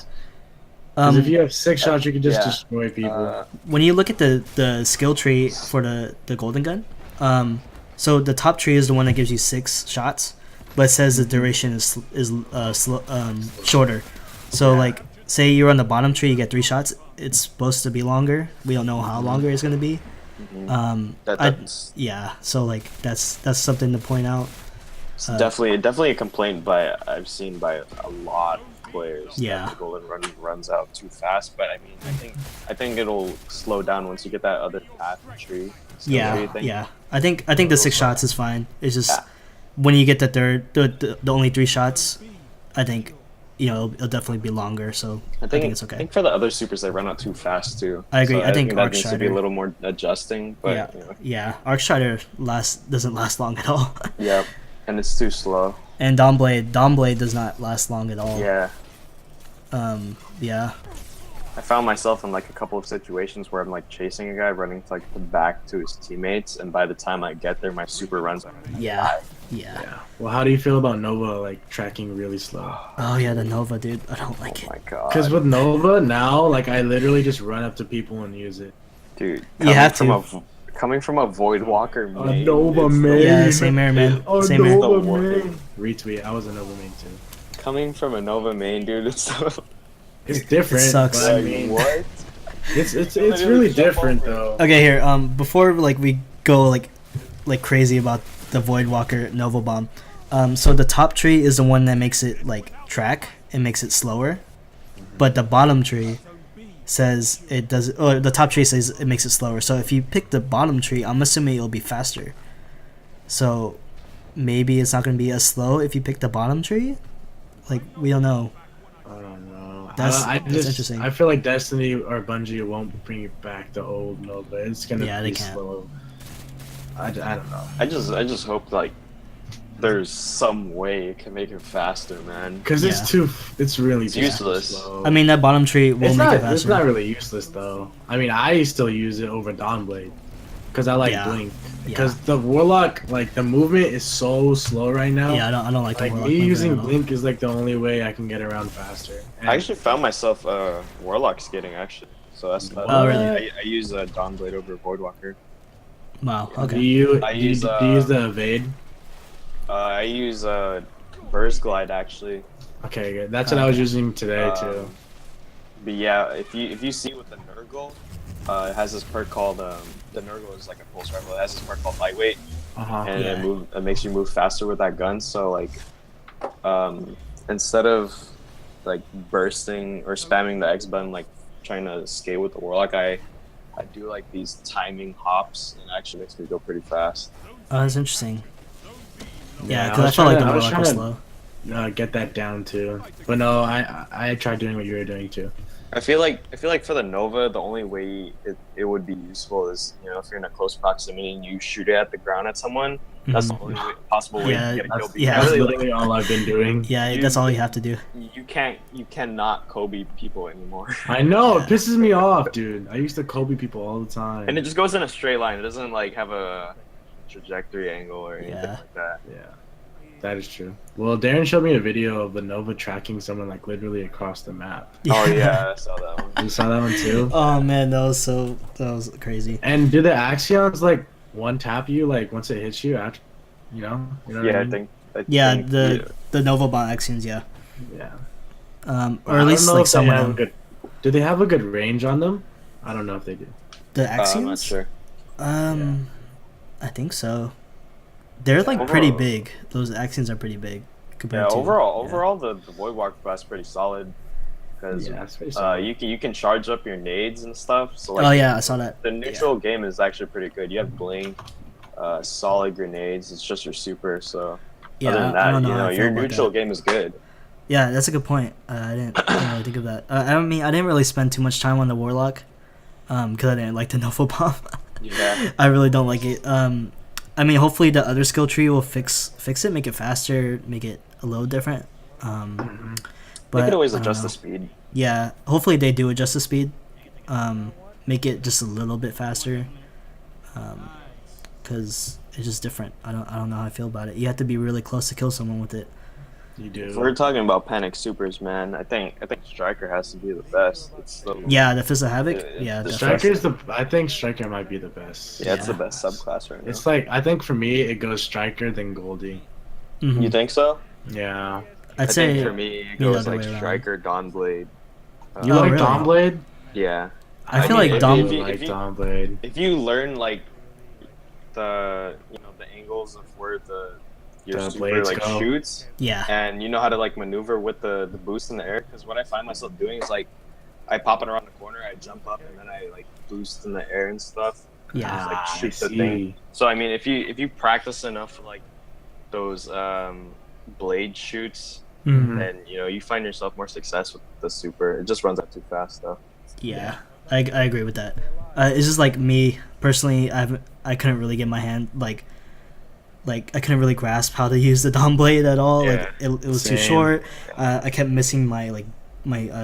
Because if you have 6 shots, you can just destroy people. When you look at the skill tree for the Golden Gun, so the top tree is the one that gives you 6 shots, but it says the duration is shorter. So like, say you're on the bottom tree, you get 3 shots. It's supposed to be longer. We don't know how longer it's gonna be. So like that's something to point out. It's definitely a complaint I've seen by a lot of players. Yeah. That the Golden Run runs out too fast, but I mean, I think it'll slow down once you get that other path tree. Yeah. I think the 6 shots is fine. It's just when you get the only 3 shots, I think it'll definitely be longer. So I think it's okay. I think for the other supers they run out too fast too. I agree. So I think Arc that needs to be a little more adjusting. But Arc Strider doesn't last long at all. Yeah, and it's too slow. And Dawnblade does not last long at all. Yeah. Yeah. I found myself in like a couple of situations where I'm like chasing a guy, running to like the back to his teammates, and by the time I get there, my super runs out. Yeah. Yeah. Well, how do you feel about Nova like tracking really slow? Oh yeah, the Nova, dude. I don't like Oh it. my god. Because with Nova now, like I literally just run up to people and use it. Dude, You have coming from a Void Walker main, Nova it's the- main. Yeah, same here, man. Same here. Nova The main. Retweet. I was a Nova main too. Coming from a Nova main, dude, it's so It's different. It sucks. But I like, mean, what? it's Literally really jump different over it. though. Okay, here. Before like we go like crazy about the Void Walker Nova Bomb, so the top tree is the one that makes it like track and makes it slower, but the bottom tree says it does. Or the top tree says it makes it slower. So if you pick the bottom tree, I'm assuming it'll be faster. So maybe it's not gonna be as slow if you pick the bottom tree. Like we don't know. I don't know. That's interesting. interesting. I feel like Destiny or Bungie won't bring it back the old Nova. It's gonna Yeah, they be can't. slow. I don't know. I just hope like there's some way it can make it faster, man. Because Yeah. it's really It's just useless. slow. I mean that bottom tree will it's make not, it faster. it's not really useless though. I mean, I still use it over Dawnblade because I like Yeah. Blink. Yeah. Because the Warlock, like the movement is so slow right now. Yeah, I don't like the Like Warlock me movement using at all. Blink is like the only way I can get around faster. And I actually found myself Warlock skating actually. So that's Oh, really? I use Dawnblade over Void Walker. Wow. do Okay. you I do you, use, do you use the evade? I use Burst Glide actually. Okay, good. That's what I was using today Um, too. But yeah, if you see with the Nurgle, it has this perk called the Nurgle is like a pulse rifle. It has this perk called Lightweight, and Yeah. it makes you move faster with that gun. So like, instead of like bursting or spamming the X button, like trying to skate with the Warlock, I do like these timing hops, and it actually makes me go pretty fast. Oh, that's interesting. Yeah, I because I, was felt like trying the to- I was Warlock was trying slow. Get that down too. But no, I tried doing what you were doing too. I feel like for the Nova, the only way it would be useful is, you know, if you're in a close proximity and you shoot it at the ground at someone. That's the only possible way Yeah, to get a kill. That's, Because yeah. that's really, literally all I've been doing. Yeah, that's all you have to do. you cannot Kobe people anymore. I know, it pisses me off, dude. I used to Kobe people all the time. And it just goes in a straight line. It doesn't like have a trajectory angle or anything Yeah. like that. Yeah, that is true. Well, Darren showed me a video of the Nova tracking someone like literally across the map. Oh yeah, I saw that one. You saw that one too? Oh man, that was crazy. And do the Axions like one tap you like once it hits you after, you know what Yeah, I I mean? think. Yeah, yeah. the Nova Bomb Axions, yeah. Yeah. Or at least like some of them. good. Do they have a good range on them? I don't know if they do. The Axions? I'm not sure. I think so. They're like pretty Overall- big. Those Axions are pretty big compared Yeah, to overall, the Void Walker class is pretty solid because Yeah, it's pretty solid. you can charge up your nades and stuff. So like, Oh yeah, I saw that. the neutral game is actually pretty good. You have Blink, solid grenades. It's just your super. So Yeah, other than I that, don't know you how know, I feel your about neutral that. game is good. Yeah, that's a good point. I didn't really think of that. I mean, I didn't really spend too much time on the Warlock, because I didn't like the Nova Bomb. Yeah. I really don't like it. I mean, hopefully the other skill tree will fix it, make it faster, make it a little different. But They could always I don't adjust know. the speed. Yeah, hopefully they do adjust the speed, make it just a little bit faster, because it's just different. I don't know how I feel about it. You have to be really close to kill someone with it. You do. If we're talking about panic supers, man, I think Striker has to be the best. It's the Yeah, the Fist of Havoc. Yeah, Yeah, the definitely. I think Striker might be the best. yeah, it's the Yeah. best subclass right now. It's like I think for me it goes Striker then Goldie. Mhm. You think so? Yeah. I'd I say think for me it the goes other like way around. Striker, Dawnblade. You Oh, like really? Dawnblade? Yeah. I feel mean, like if Dom. you- I like Dawnblade. If you learn like the angles of where your The super blades like go. shoots, Yeah, and you know how to like maneuver with the boost in the air, because what I find myself doing is like I pop it around the corner, I jump up, and then I like boost in the air and stuff. yeah. Just, like, I shoot the see. thing. So I mean, if you practice enough like those blade shoots, Mhm. then you know you find yourself more success with the super. It just runs out too fast though. Yeah, I agree with that. It's just like me personally. I couldn't really get my hand like like I couldn't really grasp how to use the Dawn Blade at all. Yeah. Like it was too Same. short. I kept missing my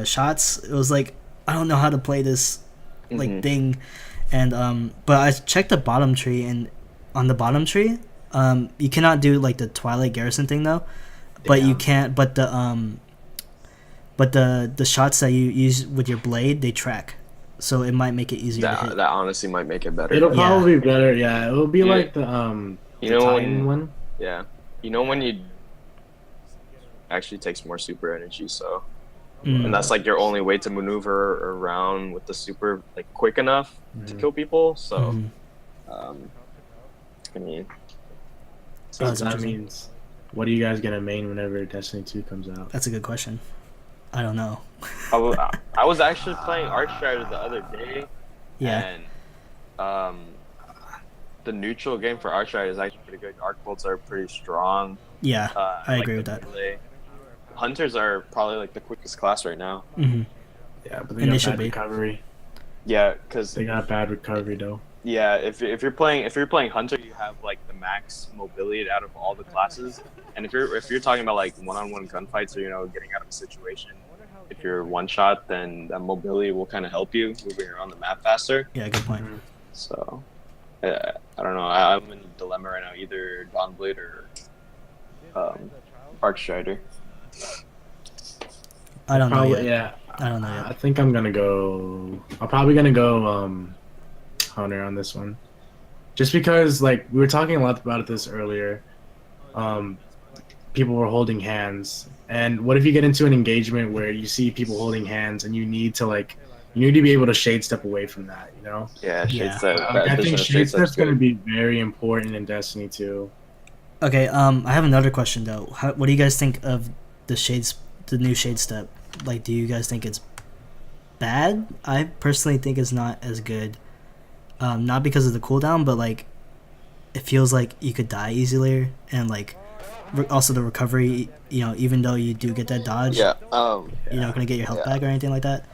shots. It was like I don't know how to play this like thing, and but I checked the bottom tree, and on the bottom tree, you cannot do like the Twilight Garrison thing though, but you can't. But the shots that you use with your blade, they track, so it might make it easier to hit. That honestly might make it better. It'll probably be better. Yeah, it'll be Yeah. like the You the know Titan one. Yeah. You know when you actually takes more super energy, so Mm. and that's like your only way to maneuver around with the super like quick enough to kill people. So Mhm. I mean Oh, that's that interesting. means, what are you guys gonna main whenever Destiny 2 comes out? That's a good question. I don't know. I was actually playing ArcStrider the other day. Yeah. And the neutral game for ArcStrider is actually pretty good. Arc bolts are pretty strong. Yeah. I like agree the with that. melee. Hunters are probably like the quickest class right now. Hmm. Yeah, but And they they got should bad be. recovery. Yeah, because They got bad recovery though. yeah, if you're playing Hunter, you have like the max mobility out of all the classes. And if you're talking about like one-on-one gunfights or getting out of a situation, if you're one shot, then that mobility will kind of help you moving around the map faster. Yeah. Good point. So I don't know. I'm in a dilemma right now, either Dawnblade or Arcstrider. I don't know Probably, yet. yeah. I don't know I yet. think I'm probably gonna go Hunter on this one. Just because like we were talking a lot about this earlier. People were holding hands. And what if you get into an engagement where you see people holding hands and you need to be able to shade step away from that, you know? Yeah, Yeah. I think shade step's gonna be very important in Destiny 2. Okay. I have another question though. What do you guys think of the new shade step? Like, do you guys think it's bad? I personally think it's not as good. Not because of the cooldown, but like, it feels like you could die easier, and like, also the recovery. Even though you do get that dodge, Yeah. you're not gonna get your health back or anything like that.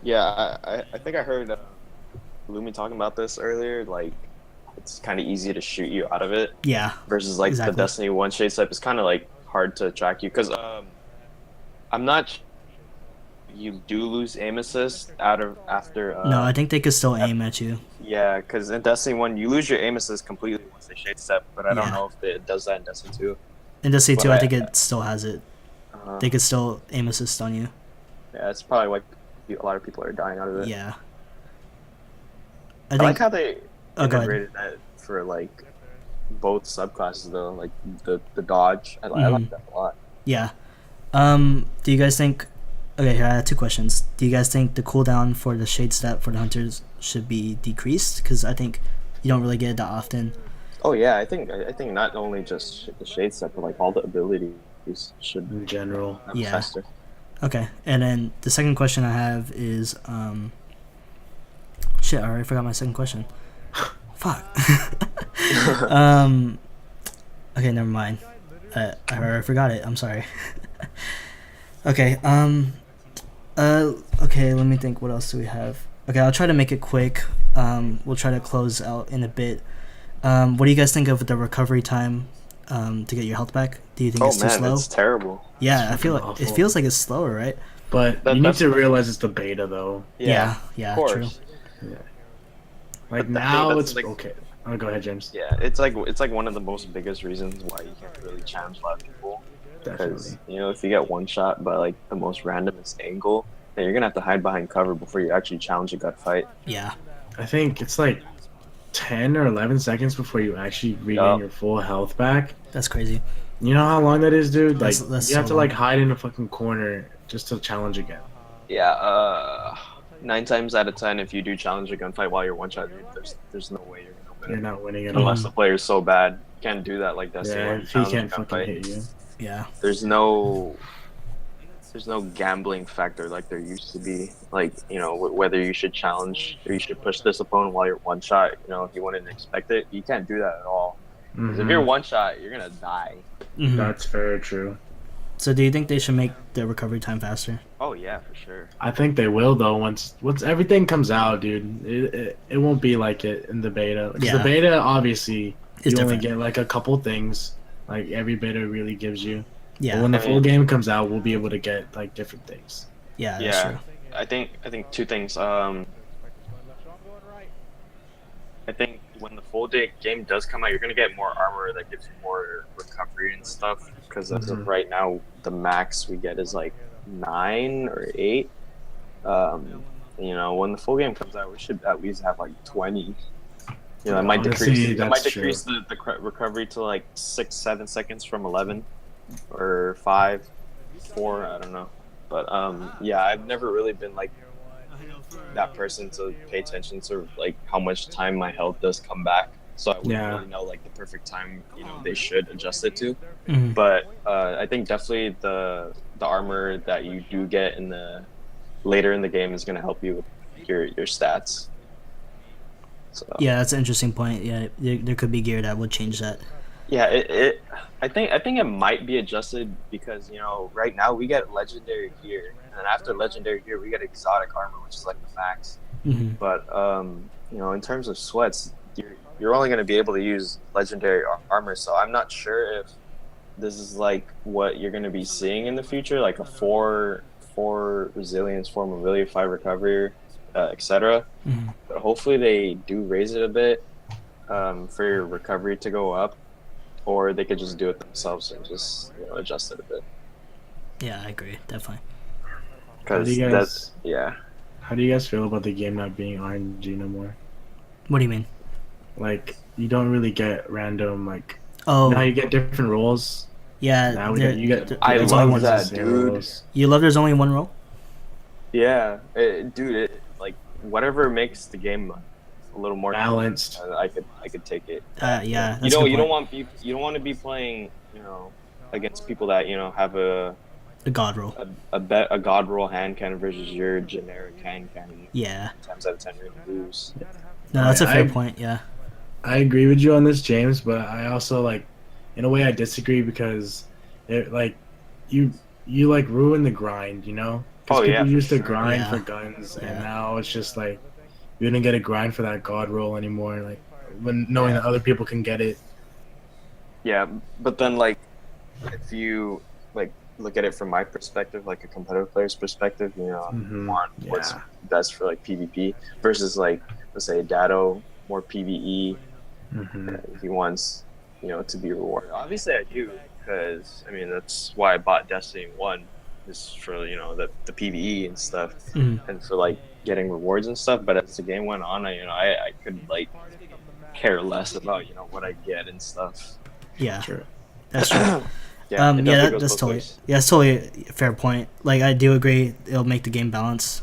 Yeah. I think I heard Lumi talking about this earlier. Like, it's kind of easy to shoot you out of it. Yeah. Versus like Exactly. the Destiny 1 shade step is kind of like hard to track you because I'm not. You do lose aim assist after. No, I think they could still aim at you. Yeah, because in Destiny 1 you lose your aim assist completely once they shade step, but I don't Yeah. know if it does that in Destiny 2. In Destiny 2, But I think it still has it. They could still aim assist on you. Yeah, it's probably why a lot of people are dying out of it. Yeah. I like how they Oh, go ahead. integrated that for like both subclasses though, like the dodge. I like that a lot. Yeah. Do you guys think? Okay, here I have two questions. Do you guys think the cooldown for the shade step for the hunters should be decreased? Because I think you don't really get it that often. Oh yeah, I think not only just the shade step, but like all the abilities should In general. have Yeah. faster. Okay, and then the second question I have is shit, I already forgot my second question. Fuck. Okay, never mind. I already forgot it. I'm sorry. Okay. Okay. Let me think. What else do we have? Okay, I'll try to make it quick. We'll try to close out in a bit. What do you guys think of the recovery time to get your health back? Do you think it's too slow? it's terrible. Yeah, I feel like it awful. feels like it's slower, right? But you need to realize it's the beta though. Yeah, of true. course. Like But now that's it's like- okay. Oh, go ahead, James. Yeah, it's like one of the most biggest reasons why you can't really challenge a lot of people. Because Definitely. if you get one shot by like the most randomest angle, then you're gonna have to hide behind cover before you actually challenge a gut fight. Yeah. I think it's like 10 or 11 seconds before you actually regain Yup. your full health back. That's crazy. You know how long that is, dude? Like That's you have so to like long. hide in a fucking corner just to challenge again. Yeah, 9 times out of 10, if you do challenge a gunfight while you're one shot, there's no way you're gonna win. You're not winning at all. Unless the player's so bad, you can't do that like Destiny. Yeah, when you if he challenge a can't fucking gunfight. hit you. Yeah. There's no gambling factor like there used to be. Like whether you should challenge or you should push this opponent while you're one shot. If you wouldn't expect it, you can't do that at all. Because if Mhm. only one shot, you're gonna die. Mhm. That's very true. So do you think they should make the recovery time faster? Oh yeah, for sure. I think they will though once everything comes out, dude. It won't be like it in the beta. 'Cause Yeah. the beta obviously you only different. get like a couple things, like every beta really gives you. But Yeah, when the I full mean- game comes out, we'll be able to get like different things. yeah, that's Yeah, true. I think two things. I think when the full day game does come out, you're gonna get more armor that gives you more recovery and stuff. Because as of right now, the max we get is like 9 or 8. You know, when the full game comes out, we should at least have like 20. You know, it might Honestly, decrease. It might that's decrease the recovery to like 6-7 seconds from 11, or 5, 4. I don't know. But yeah, I've never really been like that person to pay attention to like how much time my health does come back. So I wouldn't Yeah. really know like the perfect time they should adjust it to. Mhm. But I think definitely the armor that you do get in the later in the game is going to help you with your stats. So Yeah, that's an interesting point. Yeah, there could be gear that would change that. yeah, I think it might be adjusted because right now we get legendary gear, and after legendary gear we get exotic armor, which is like the max. Mhm. But in terms of sweats, you're only going to be able to use legendary armor. So I'm not sure if this is like what you're going to be seeing in the future, like a 4 resilience, 4 mobility, 5 recovery, etc. Mhm. But hopefully they do raise it a bit for your recovery to go up, or they could just do it themselves and just adjust it a bit. Yeah, I agree, definitely. How do Because you guys- that's How do you guys feel about the game not being RNG no more? What do you mean? Like, you don't really get random, like, Oh, now you get different roles. yeah. Now you get. I there's love only one. that, same dude. roles. You love there's only one role. Yeah, dude. Like whatever makes the game a little more Balanced. I could take it. Yeah, You that's a good don't point. want to be playing against people that have The god role. a god roll hand cannon versus your generic hand cannon. Yeah. Times out of 10 you're gonna lose. No, that's a I- fair point. Yeah. I agree with you on this, James, but I also like, in a way, I disagree because it like, you like ruin the grind, Because Oh, yeah, people for used to sure. grind Yeah. for guns, Yeah. and now it's just like, you didn't get a grind for that god roll anymore. Like, when knowing Yeah. that other people can get it. Yeah, but then like if you like look at it from my perspective, like a competitive player's perspective, you Mhm. want what's Yeah. best for like PvP versus like let's say Dado, more PvE. hmm He wants to be rewarded. Obviously I do, because I mean that's why I bought Destiny 1, is for the PvE and stuff, Mhm. and for like getting rewards and stuff. But as the game went on, I could like care less about what I get and stuff. Yeah. Sure. That's true. Yeah, it Yeah, definitely goes that's both totally ways. a fair point. Like I do agree, it'll make the game balance,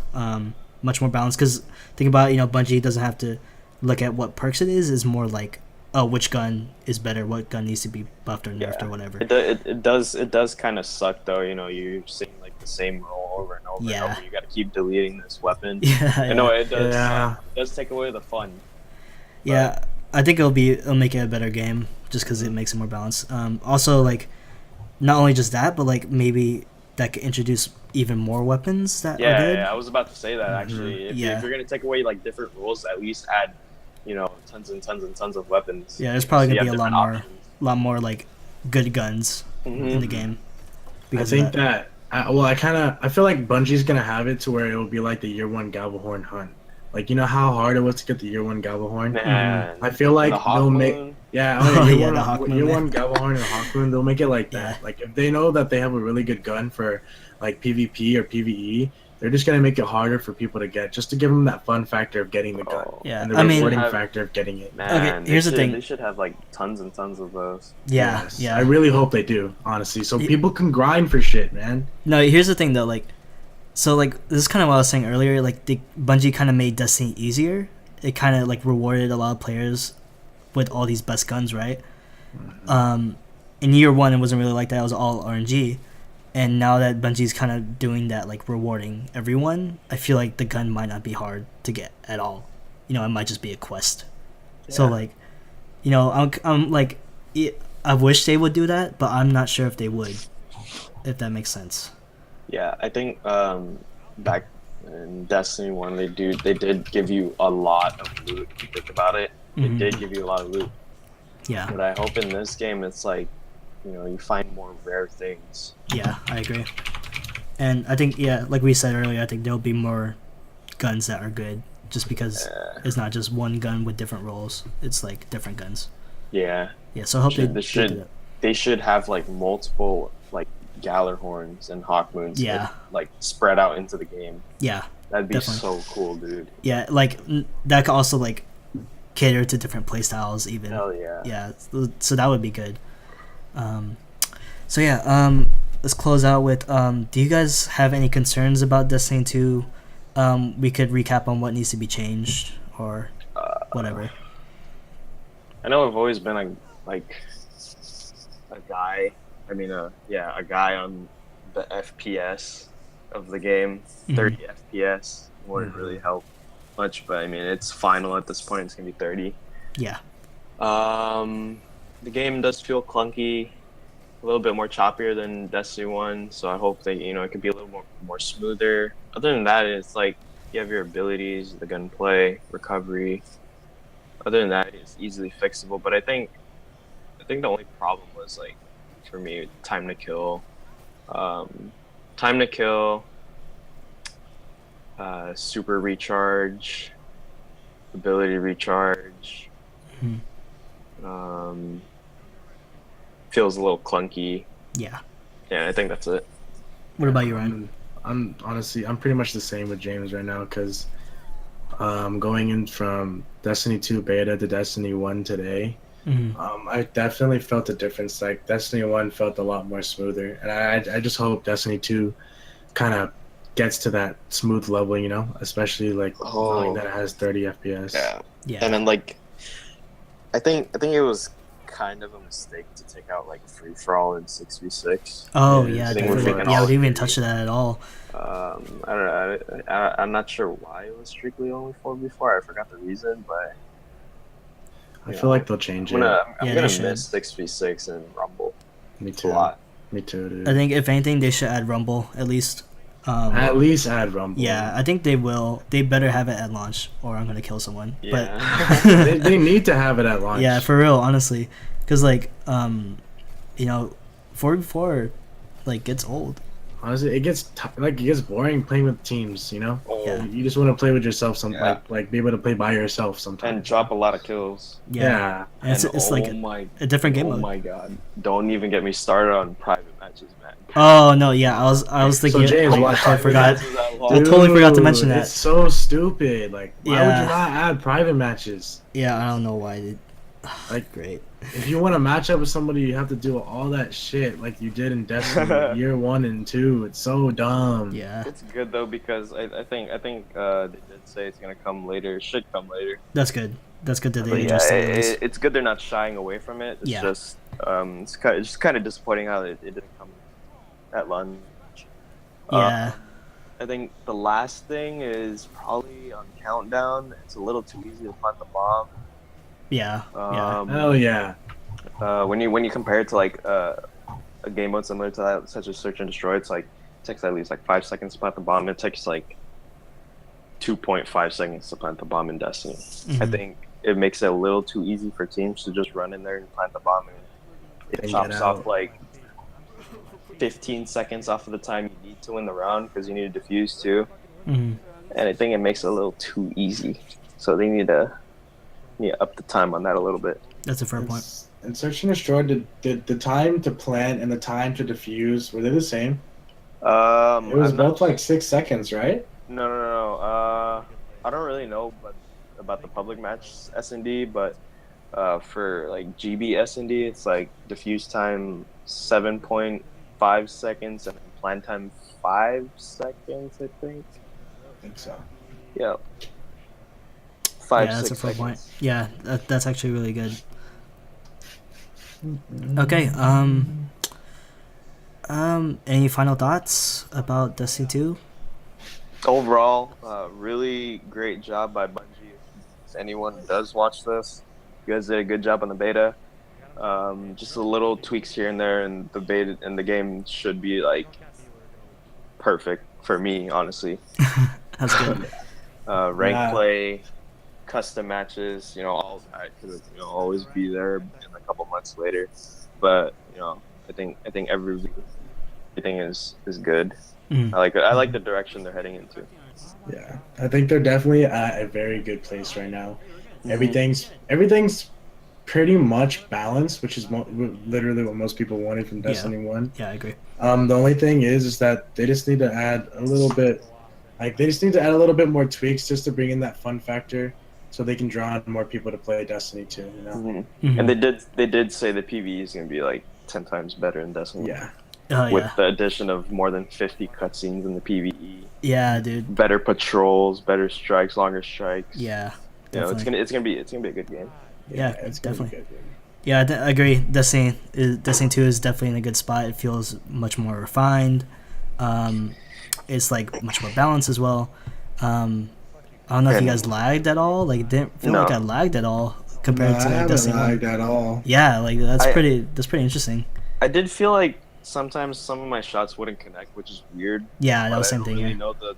much more balanced. Because think about Bungie doesn't have to look at what perks it is. It's more like, oh, which gun is better, what gun needs to be buffed or nerfed or whatever. It does kind of suck though. You're seeing like the same roll over and over Yeah. and over. You got to keep deleting this weapon. Yeah, I know it does. Yeah. It does take away the fun. Yeah, I think it'll make it a better game just because it makes it more balanced. Also, like, not only just that, but like maybe that could introduce even more weapons that are Yeah, good. I was about to say that actually. If Yeah. you're gonna take away like different rules, at least add tons and tons and tons of weapons. Yeah, there's probably So you gonna be have a lot different more, options. like good guns in the game. I Because of think that. I feel like Bungie's gonna have it to where it will be like the year 1 Gavelhorn hunt. Like, how hard it was to get the year 1 Gavelhorn. Man, I feel like the Hawk they'll make. Moon. Yeah, Oh, year yeah, one, the Hawk year Moon. 1 Gavelhorn and Hawk Moon, they'll make it like that. Yeah. Like, if they know that they have a really good gun for like PvP or PvE, they're just gonna make it harder for people to get, just to give them that fun factor of getting the gun Yeah, and the I mean- rewarding Have- factor of getting it. Man, here's the thing. They should have like tons and tons of those. yeah, Yes. yeah. I really hope they do, honestly, so Y- people can grind for shit, man. No, here's the thing though. Like, so like this is kind of what I was saying earlier. Like, Bungie kind of made Destiny easier. It kind of like rewarded a lot of players with all these best guns, right? In year 1, it wasn't really like that. It was all RNG. And now that Bungie's kind of doing that, like rewarding everyone, I feel like the gun might not be hard to get at all. It might just be a quest. So Yeah. like, I'm like, I wish they would do that, but I'm not sure if they would. If that makes sense. Yeah, I think back in Destiny 1, they did give you a lot of loot. If you think about it, Mhm. they did give you a lot of loot. Yeah. But I hope in this game it's like, you find more rare things. Yeah, I agree. And I think, yeah, like we said earlier, I think there'll be more guns that are good, just because it's not just one gun with different roles. It's like different guns. Yeah. Yeah, so I hope they do that. They should have like multiple like Gallarhorns and Hawkmoons Yeah. like spread out into the game. Yeah. That'd be Definitely. so cool, dude. Yeah, like that could also like cater to different playstyles even. Hell yeah. Yeah, so that would be good. So yeah, let's close out with do you guys have any concerns about Destiny 2? We could recap on what needs to be changed or whatever. I know I've always been a guy. I mean, a guy on the FPS of the game. 30 FPS wouldn't really help much, but I mean, it's final at this point. It's gonna be 30. Yeah. The game does feel clunky, a little bit more choppier than Destiny 1, so I hope that it could be a little more smoother. Other than that, it's like you have your abilities, the gunplay, recovery. Other than that, it's easily fixable. But I think the only problem was like for me, time to kill, super recharge, ability recharge. Feels a little clunky. Yeah. Yeah, I think that's it. What about you, Ryan? I'm honestly, I'm pretty much the same with James right now, because going in from Destiny 2 beta to Destiny 1 today, I definitely felt the difference. Like Destiny 1 felt a lot more smoother, and I just hope Destiny 2 kind of gets to that smooth level, especially like knowing that it has 30 FPS. Yeah. And then like, I think it was kind of a mistake to take out like free for all in 6v6. Oh yeah, definitely. Yeah, we didn't even touch that at all. I don't know. I'm not sure why it was strictly only 4v4. I forgot the reason, but I feel like they'll change I'm it. gonna miss 6v6 and Rumble. Me too. A lot. Me too, dude. I think if anything, they should add Rumble at least. At least add Rumble. Yeah, I think they will. They better have it at launch, or I'm gonna kill someone. Yeah. But they need to have it at launch. Yeah, for real, honestly, because like 4v4 like gets old. Honestly, it gets boring playing with teams. Yeah. You just want to play with yourself. Like be able to play by yourself sometimes. And drop a lot of kills. Yeah. And it's like a different game mode. Oh my god! Don't even get me started on private matches, man. Oh no, yeah, I was thinking. So James, I forgot. I Dude, totally forgot to mention that. It's so stupid. Like, why would Yeah. you not add private matches? Yeah, I don't know why. Like, great. If you want to match up with somebody, you have to do all that shit like you did in Destiny year 1 and 2. It's so dumb. Yeah, It's good though because I think they did say it's gonna come later. It should come later. that's good. That's good that they But yeah, addressed it. it's good they're not shying away from it. It's Yeah. just it's kind of disappointing how it didn't come at launch. Yeah, I think the last thing is probably on countdown. It's a little too easy to plant the bomb. yeah. Hell yeah. When you compare it to like a game mode similar to that, such as Search and Destroy, it takes at least like 5 seconds to plant the bomb. It takes like 2.5 seconds to plant the bomb in Destiny. I think it makes it a little too easy for teams to just run in there and plant the bomb, and it And chops get off out. like 15 seconds off of the time you need to win the round because you need to defuse too. And I think it makes it a little too easy. So they need to up the time on that a little bit. That's a fair point. And Search and Destroy, did the time to plant and the time to defuse, were they the same? It was both like 6 seconds, right? No. I don't really know about the public match S&D, but for like GB S&D, it's like diffuse time 7.5 seconds and plant time 5 seconds, I think. I think so. Yeah. 5, Yeah, that's 6 a fair seconds. point. Yeah, that's actually really good. Okay. Any final thoughts about Destiny 2? Overall, really great job by Bungie. If anyone does watch this, you guys did a good job on the beta. Just a little tweaks here and there, and the beta and the game should be like perfect for me, honestly. That's good. Rank Yeah. play, custom matches, all that could always be there in a couple months later. But I think everything is good. Mm. I like the direction they're heading into. Yeah, I think they're definitely at a very good place right now. Mhm. Everything's pretty much balanced, which is literally what most people wanted from Destiny 1. Yeah, I agree. The only thing is that they just need to add a little bit, they just need to add a little bit more tweaks just to bring in that fun factor, so they can draw on more people to play Destiny 2. And they did say the PvE is going to be like 10 times better in Destiny. Yeah. With the addition of more than 50 cutscenes in the PvE. Yeah, dude. Better patrols, better strikes, longer strikes. Yeah. Definitely. It's gonna be a good game. Yeah, it's definitely. Good. Yeah, I agree. Destiny 2 is definitely in a good spot. It feels much more refined. It's like much more balanced as well. I don't know if you guys lagged at all. Like, it didn't feel like I lagged at all compared to Destiny 1. I haven't lagged at all. Yeah, like that's pretty interesting. I did feel like sometimes some of my shots wouldn't connect, which is weird. Yeah, that was the same thing. I don't really know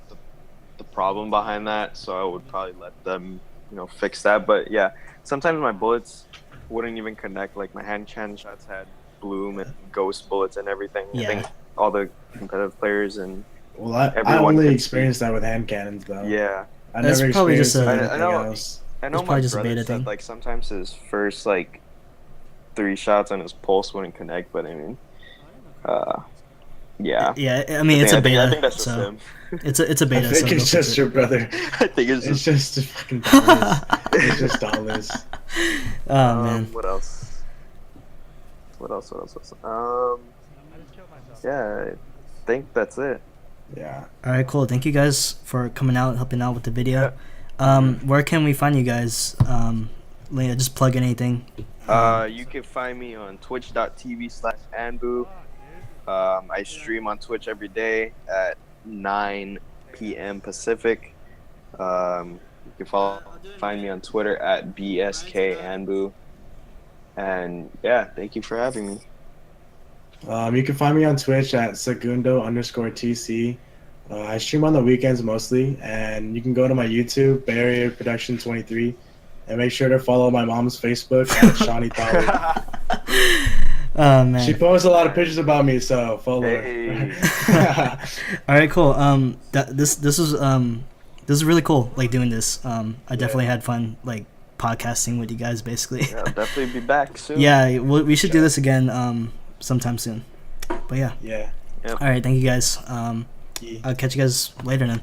the problem behind that, so I would probably let them fix that. But yeah, sometimes my bullets wouldn't even connect. Like my hand cannon shots had bloom and ghost bullets and everything. Yeah. I think all the competitive players and I only experienced that with hand cannons though. Yeah, I never experienced anything else. I know my brother said like sometimes his first like 3 shots on his pulse wouldn't connect, but I mean, yeah. Yeah, I mean it's a beta. I think that's just him. It's a beta. I think it's just your brother. I think it's just fucking dollars. It's just dollars. Oh man. What else? Yeah, I think that's it. Yeah. All right, cool. Thank you guys for coming out, helping out with the video. Where can we find you guys? Lena, just plug in anything. You can find me on twitch.tv/Anbu. I stream on Twitch every day at 9 p.m. Pacific. You can find me on Twitter at BSK Anbu. And yeah, thank you for having me. You can find me on Twitch at Segundo_TC. I stream on the weekends mostly, and you can go to my YouTube, Bay Area Production 23, and make sure to follow my mom's Facebook at Shawnee Thali. Oh man, she posts a lot of pictures about me, so follow her. All right, cool. This is really cool. Like doing this. I definitely had fun. Like podcasting with you guys, basically. Yeah, I'll definitely be back soon. Yeah, we should do this again sometime soon. But yeah. Yeah. Yep. All right, thank you guys. I'll catch you guys later then.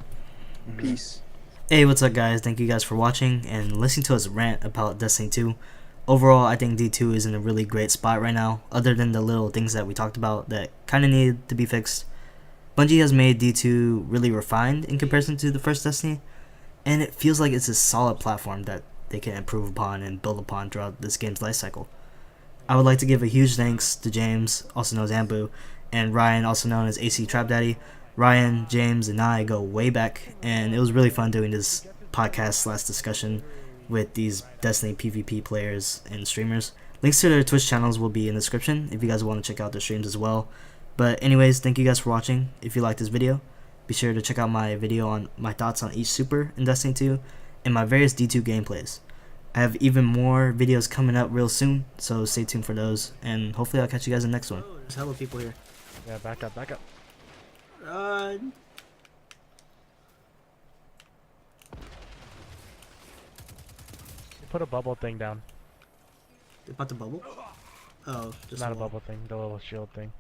Peace. Hey, what's up, guys? Thank you guys for watching and listening to us rant about Destiny 2. Overall, I think D2 is in a really great spot right now, other than the little things that we talked about that kind of needed to be fixed. Bungie has made D2 really refined in comparison to the first Destiny, and it feels like it's a solid platform that they can improve upon and build upon throughout this game's life cycle. I would like to give a huge thanks to James, also known as Anbu, and Ryan, also known as ACTRVPDADDY. Ryan, James, and I go way back, and it was really fun doing this podcast/discussion with these Destiny PvP players and streamers. Links to their Twitch channels will be in the description if you guys want to check out their streams as well. But anyways, thank you guys for watching. If you liked this video, be sure to check out my video on my thoughts on each super in Destiny 2 and my various D2 gameplays. I have even more videos coming up real soon, so stay tuned for those, and hopefully I'll catch you guys in the next one. There's hella people here. Yeah, back up. Run! Put a bubble thing down. About the bubble? Oh, just not a bubble thing, the little shield thing.